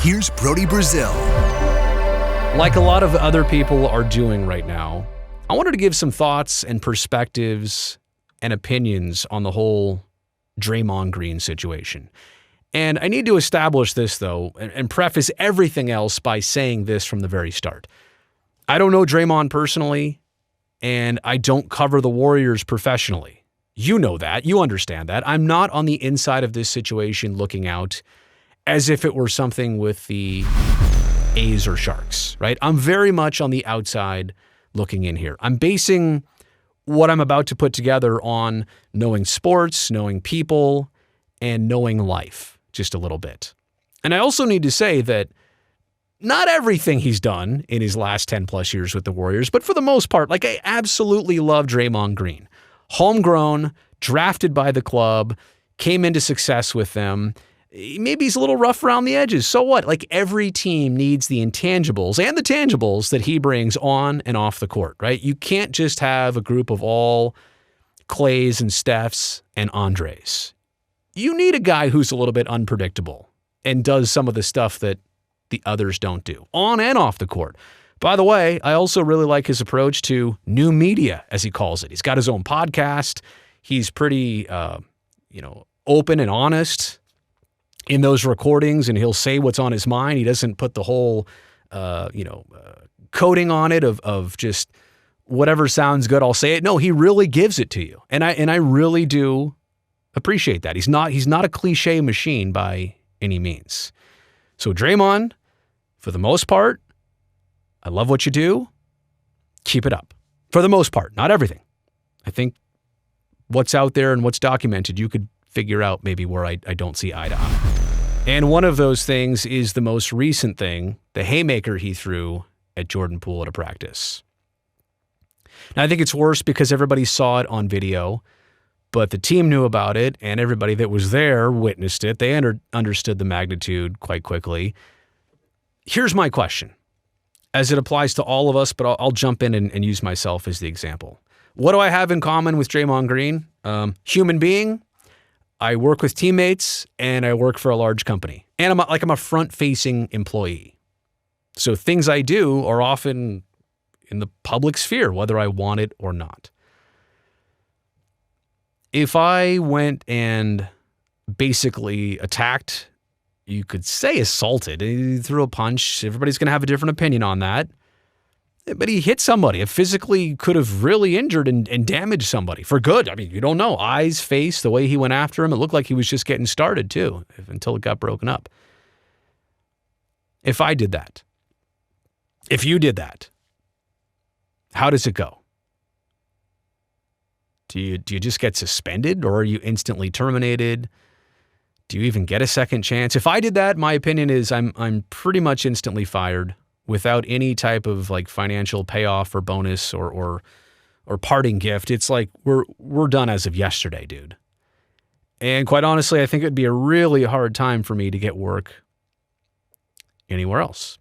here's Brody Brazil. Like a lot of other people are doing right now, I wanted to give some thoughts and perspectives and opinions on the whole Draymond Green situation. And I need to establish this, though, and preface everything else by saying this from the very start. I don't know Draymond personally, and I don't cover the Warriors professionally. You know that. You understand that. I'm not on the inside of this situation looking out as if it were something with the A's or Sharks, right? I'm very much on the outside looking in here. I'm basing what I'm about to put together on knowing sports, knowing people, and knowing life just a little bit. And I also need to say that not everything he's done in his last 10 plus years with the Warriors, but for the most part, like I absolutely love Draymond Green. Homegrown, drafted by the club, came into success with them. Maybe he's a little rough around the edges. So what? Like every team needs the intangibles and the tangibles that he brings on and off the court, right? You can't just have a group of all Clays and Stephs and Andres. You need a guy who's a little bit unpredictable and does some of the stuff that the others don't do, on and off the court. By the way, I also really like his approach to new media, as he calls it. He's got his own podcast. He's pretty, open and honest in those recordings, and he'll say what's on his mind. He doesn't put the whole, coating on it of just whatever sounds good, I'll say it. No, he really gives it to you, and I really do appreciate that. He's not a cliche machine by any means. So Draymond, for the most part, I love what you do. Keep it up. For the most part, not everything. I think what's out there and what's documented, you could figure out maybe where I don't see eye to eye. And one of those things is the most recent thing, the haymaker he threw at Jordan Poole at a practice. Now, I think it's worse because everybody saw it on video, but the team knew about it and everybody that was there witnessed it. They understood the magnitude quite quickly. Here's my question, as it applies to all of us, but I'll jump in and use myself as the example. What do I have in common with Draymond Green? Human being. I work with teammates and I work for a large company. And I'm a front-facing employee. So things I do are often in the public sphere, whether I want it or not. If I went and basically attacked, you could say assaulted, he threw a punch, everybody's going to have a different opinion on that. But he hit somebody. It physically could have really injured and damaged somebody for good. I mean, you don't know. Eyes, face, the way he went after him, it looked like he was just getting started too, until it got broken up. If I did that, if you did that, how does it go? Do you just get suspended, or are you instantly terminated? Do you even get a second chance? If I did that, my opinion is I'm pretty much instantly fired, without any type of like financial payoff or bonus or parting gift. It's like we're done as of yesterday, dude. And quite honestly, I think it'd be a really hard time for me to get work anywhere else.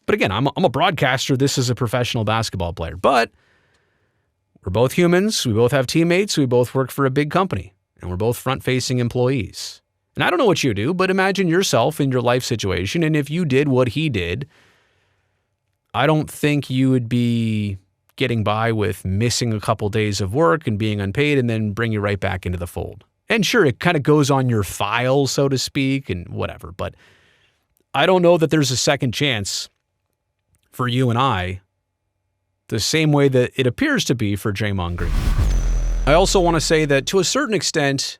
But again, I'm a broadcaster. This is a professional basketball player. But we're both humans. We both have teammates. We both work for a big company. And we're both front-facing employees. And I don't know what you do, but imagine yourself in your life situation. And if you did what he did, I don't think you would be getting by with missing a couple days of work and being unpaid and then bring you right back into the fold. And sure, it kind of goes on your file, so to speak, and whatever. But I don't know that there's a second chance for you and I, the same way that it appears to be for Draymond Green. I also want to say that to a certain extent,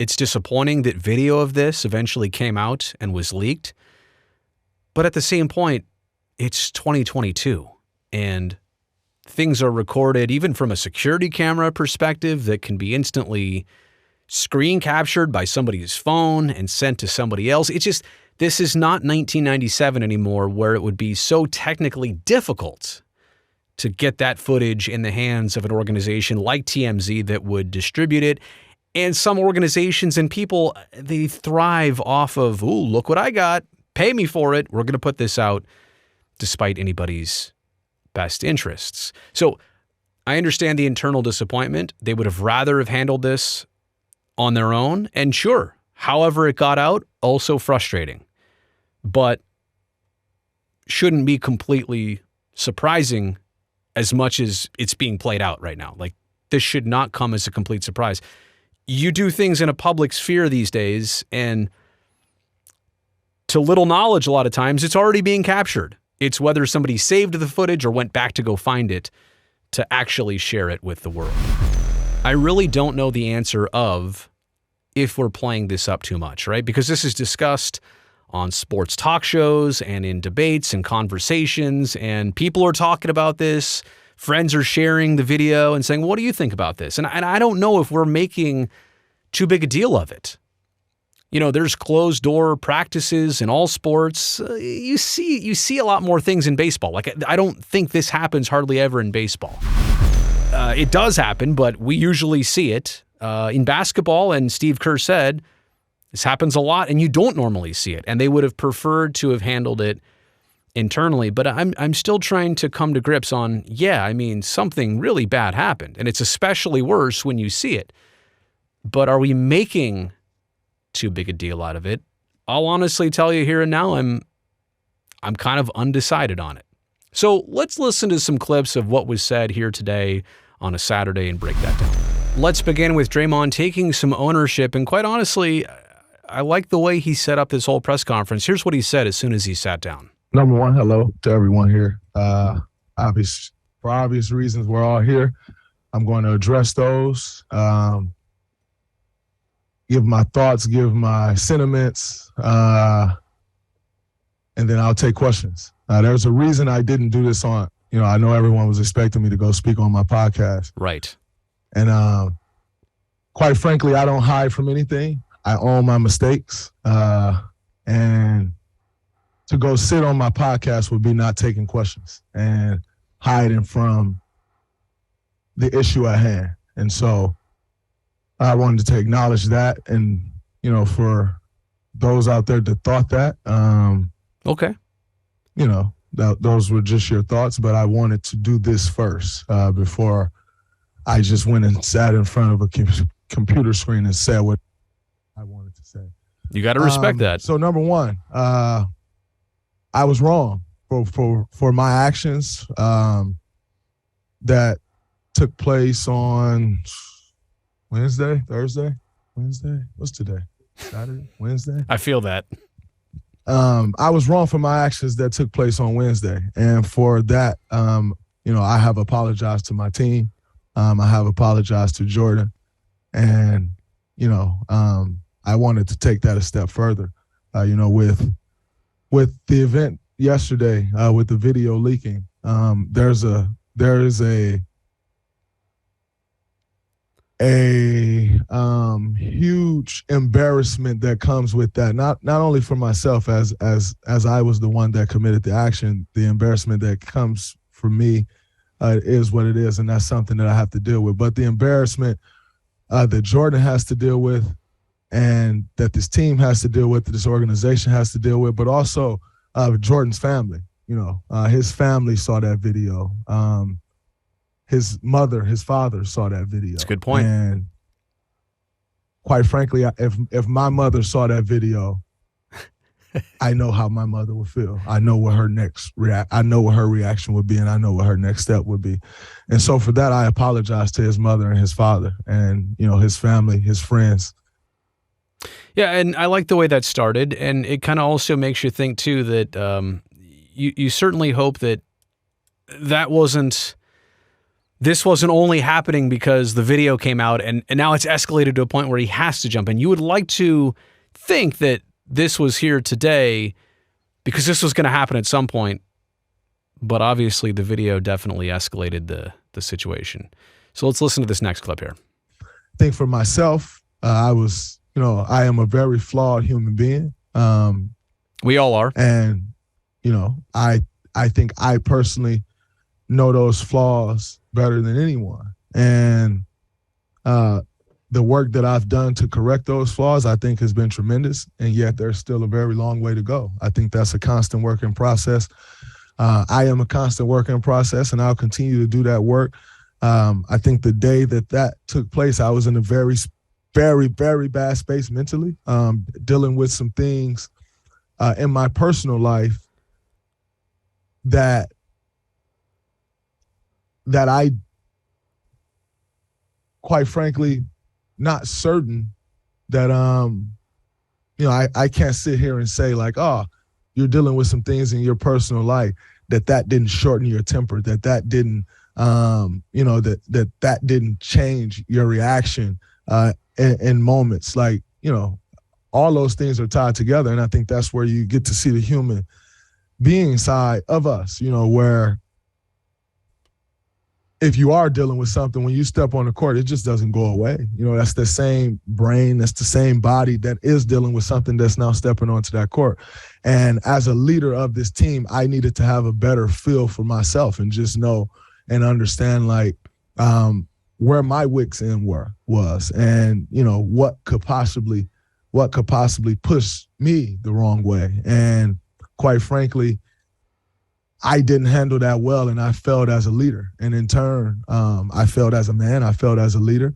it's disappointing that video of this eventually came out and was leaked. But at the same point, it's 2022 and things are recorded even from a security camera perspective that can be instantly screen captured by somebody's phone and sent to somebody else. It's just, this is not 1997 anymore, where it would be so technically difficult to get that footage in the hands of an organization like TMZ that would distribute it. And some organizations and people, they thrive off of, ooh, look what I got. Pay me for it. We're going to put this out despite anybody's best interests. So I understand the internal disappointment. They would have rather have handled this on their own. And sure, however it got out, also frustrating. but shouldn't be completely surprising as much as it's being played out right now. Like, this should not come as a complete surprise. You do things in a public sphere these days, and to little knowledge, a lot of times, it's already being captured. It's whether somebody saved the footage or went back to go find it to actually share it with the world. I really don't know the answer of if we're playing this up too much, right? Because this is discussed on sports talk shows and in debates and conversations, and people are talking about this. Friends are sharing the video and saying, what do you think about this? And I don't know if we're making too big a deal of it. You know, there's closed door practices in all sports. You see a lot more things in baseball. Like, I don't think this happens hardly ever in baseball. It does happen, but we usually see it in basketball. And Steve Kerr said this happens a lot, and you don't normally see it. And they would have preferred to have handled it internally. But I'm still trying to come to grips on, something really bad happened, and it's especially worse when you see it. But are we making too big a deal out of it? I'll honestly tell you here and now, I'm kind of undecided on it. So let's listen to some clips of what was said here today on a Saturday and break that down. Let's begin with Draymond taking some ownership, and quite honestly, I like the way he set up this whole press conference. Here's what he said as soon as he sat down. Number one, hello to everyone here. For obvious reasons, we're all here. I'm going to address those. Give my thoughts, give my sentiments, and then I'll take questions. There's a reason I didn't do this on, I know everyone was expecting me to go speak on my podcast. Right. And quite frankly, I don't hide from anything. I own my mistakes. And to go sit on my podcast would be not taking questions and hiding from the issue at hand. And so I wanted to acknowledge that, and, for those out there that thought that, okay, those were just your thoughts, but I wanted to do this first before I just went and sat in front of a computer screen and said what I wanted to say. You got to respect that. So number one, I was wrong for my actions that took place on Wednesday. What's today? Saturday? Wednesday? I feel that. I was wrong for my actions that took place on Wednesday. And for that, I have apologized to my team. I have apologized to Jordan. And, I wanted to take that a step further, with the event yesterday, with the video leaking. There is a huge embarrassment that comes with that. Not only for myself as I was the one that committed the action, the embarrassment that comes for me is what it is, and that's something that I have to deal with. But the embarrassment that Jordan has to deal with, and that this team has to deal with, that this organization has to deal with, but also Jordan's family. His family saw that video. His mother, his father saw that video. That's a good point. And quite frankly, if my mother saw that video, I know how my mother would feel. I know what her reaction would be, and I know what her next step would be. And so for that, I apologize to his mother and his father and, his family, his friends. Yeah, and I like the way that started, and it kind of also makes you think, too, that you certainly hope that this wasn't only happening because the video came out and now it's escalated to a point where he has to jump in. You would like to think that this was here today because this was going to happen at some point, but obviously the video definitely escalated the situation. So let's listen to this next clip here. I think for myself, I am a very flawed human being. We all are. And, I think I personally know those flaws better than anyone. And the work that I've done to correct those flaws, I think, has been tremendous. And yet there's still a very long way to go. I think that's a constant work in process. I am a constant work in process, and I'll continue to do that work. I think the day that took place, I was in a very, very, very bad space mentally, dealing with some things in my personal life that I, quite frankly, not certain that I can't sit here and say like, oh, you're dealing with some things in your personal life that didn't shorten your temper, that didn't that didn't change your reaction in moments. Like, all those things are tied together, and I think that's where you get to see the human being side of us, where if you are dealing with something, when you step on the court, it just doesn't go away. That's the same brain, that's the same body that is dealing with something that's now stepping onto that court. And as a leader of this team, I needed to have a better feel for myself and just know and understand like where my wicks in was, and what could possibly push me the wrong way. And quite frankly, I didn't handle that well, and I failed as a leader. And in turn, I failed as a man. I failed as a leader.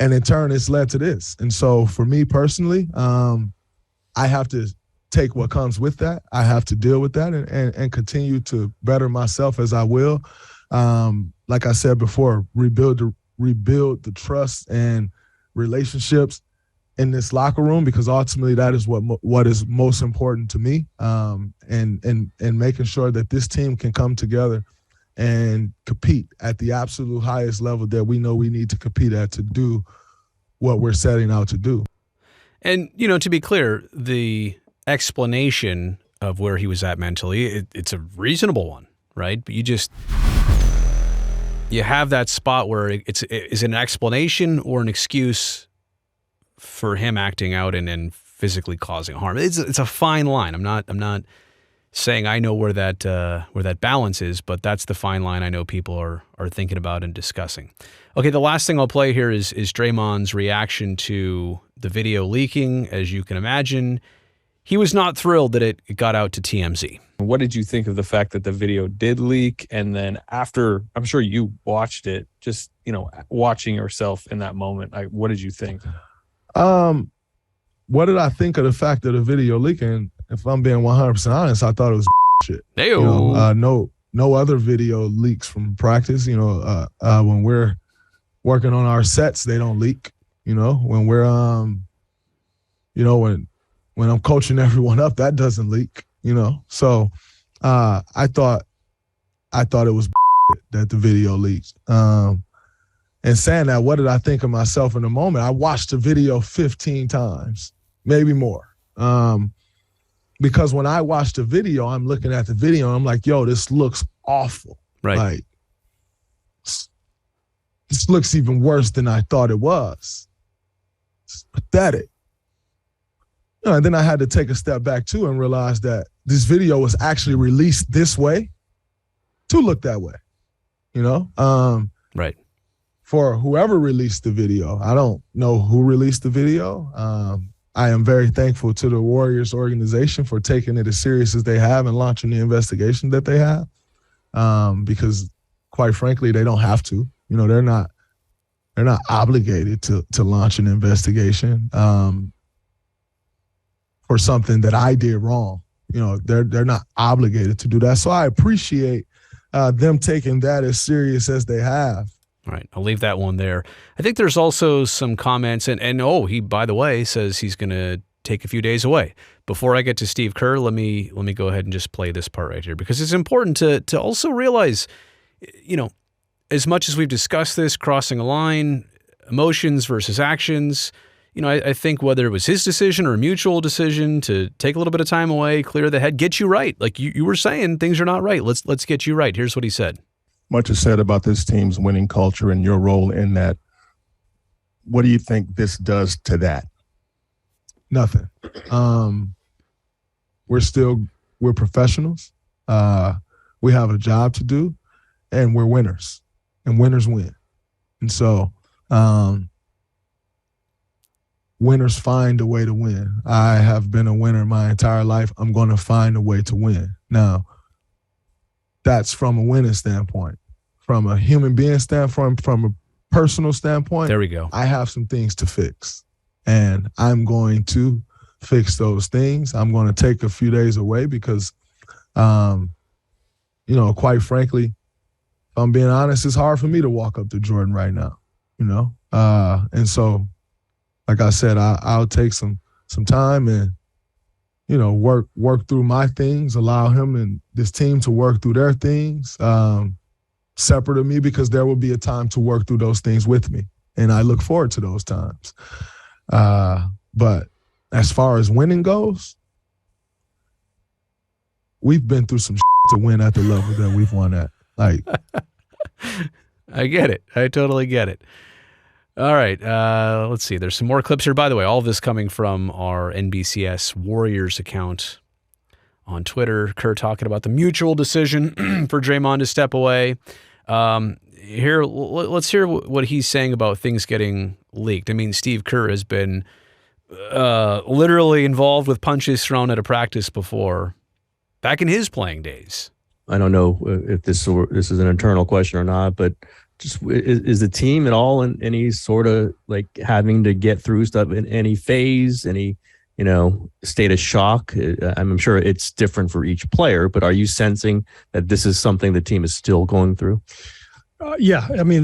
And in turn, it's led to this. And so for me personally, I have to take what comes with that. I have to deal with that and continue to better myself as I will. Like I said before, rebuild the trust and relationships in this locker room, because ultimately that is what is most important to me, and making sure that this team can come together and compete at the absolute highest level that we know we need to compete at to do what we're setting out to do. And, to be clear, the explanation of where he was at mentally, it's a reasonable one, right? But you have that spot where is it an explanation or an excuse for him acting out and physically causing harm? It's a fine line. I'm not saying I know where that balance is, but that's the fine line I know people are thinking about and discussing. Okay, the last thing I'll play here is Draymond's reaction to the video leaking. As you can imagine, he was not thrilled that it got out to TMZ. What did you think of the fact that the video did leak? And then after, I'm sure you watched it, just, watching yourself in that moment, what did you think? What did I think of the fact of the video leaking? If I'm being 100% honest, I thought it was shit. No other video leaks from practice. When we're working on our sets, they don't leak. When we're when I'm coaching everyone up, that doesn't leak. So I thought it was that the video leaked. And saying that, what did I think of myself in the moment? I watched the video 15 times, maybe more. Because when I watch the video, I'm looking at the video and I'm like, yo, this looks awful. Right. Like, this looks even worse than I thought it was. It's pathetic. And then I had to take a step back too and realize that this video was actually released this way to look that way. Right. For whoever released the video. I don't know who released the video. I am very thankful to the Warriors organization for taking it as serious as they have and launching the investigation that they have. Because quite frankly, they don't have to. They're not obligated to launch an investigation for something that I did wrong. They're not obligated to do that. So I appreciate them taking that as serious as they have. All right, I'll leave that one there. I think there's also some comments, and he, by the way, says he's going to take a few days away. Before I get to Steve Kerr, let me go ahead and just play this part right here, because it's important to also realize, as much as we've discussed this, crossing a line, emotions versus actions, I think whether it was his decision or a mutual decision to take a little bit of time away, clear the head, get you right. Like you were saying, things are not right. Let's get you right. Here's what he said. Much is said about this team's winning culture and your role in that. What do you think this does to that? Nothing. We're professionals. We have a job to do, and we're winners, and winners win. And so winners find a way to win. I have been a winner my entire life. I'm going to find a way to win. Now, that's from a winning standpoint. From a human being standpoint, from a personal standpoint, there we go. I have some things to fix. And I'm going to fix those things. I'm going to take a few days away because, quite frankly, if I'm being honest, it's hard for me to walk up to Jordan right now, and so, like I said, I'll take some time and, work through my things, allow him and this team to work through their things, separate of me, because there will be a time to work through those things with me. And I look forward to those times. But as far as winning goes, we've been through some to win at the level that we've won at. Like, I get it. I totally get it. All right. Let's see. There's some more clips here. By the way, all of this coming from our NBCS Warriors account on Twitter. Kerr talking about the mutual decision for Draymond to step away. Here, let's hear what he's saying about things getting leaked. I mean, Steve Kerr has been literally involved with punches thrown at a practice before, back in his playing days. I don't know if this is an internal question or not, but just is the team at all in any sort of like having to get through stuff in any phase, any state of shock? I'm sure it's different for each player, but are you sensing that this is something the team is still going through? Yeah, I mean,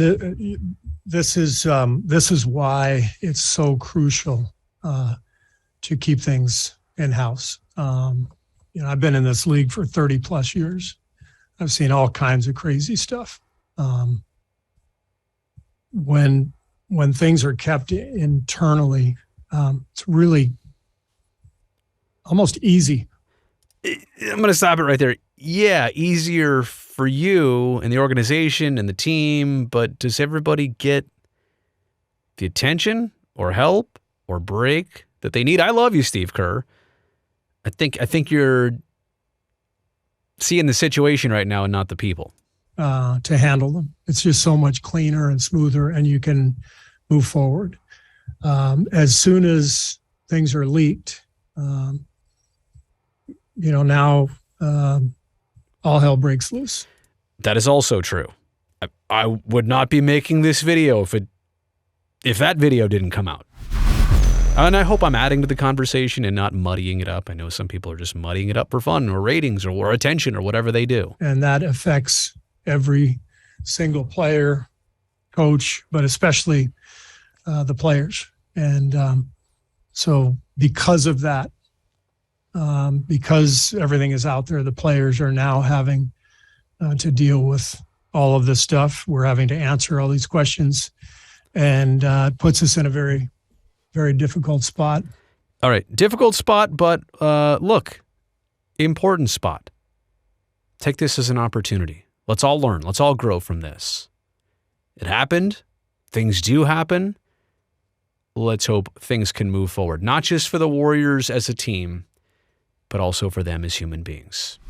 this is why it's so crucial to keep things in house. I've been in this league for 30 plus years. I've seen all kinds of crazy stuff. When things are kept internally, it's really almost easy. I'm going to stop it right there. Yeah, easier for you and the organization and the team, but does everybody get the attention or help or break that they need? I love you, Steve Kerr. I think you're seeing the situation right now and not the people. To handle them. It's just so much cleaner and smoother, and you can move forward. As soon as things are leaked, now all hell breaks loose. That is also true. I would not be making this video if that video didn't come out. And I hope I'm adding to the conversation and not muddying it up. I know some people are just muddying it up for fun or ratings or attention or whatever they do. And that affects every single player, coach, but especially the players. And so because of that, because everything is out there, the players are now having to deal with all of this stuff. We're having to answer all these questions, and it puts us in a very, very difficult spot. All right. Difficult spot, but look, important spot. Take this as an opportunity. Let's all learn. Let's all grow from this. It happened. Things do happen. Let's hope things can move forward, not just for the Warriors as a team, but also for them as human beings.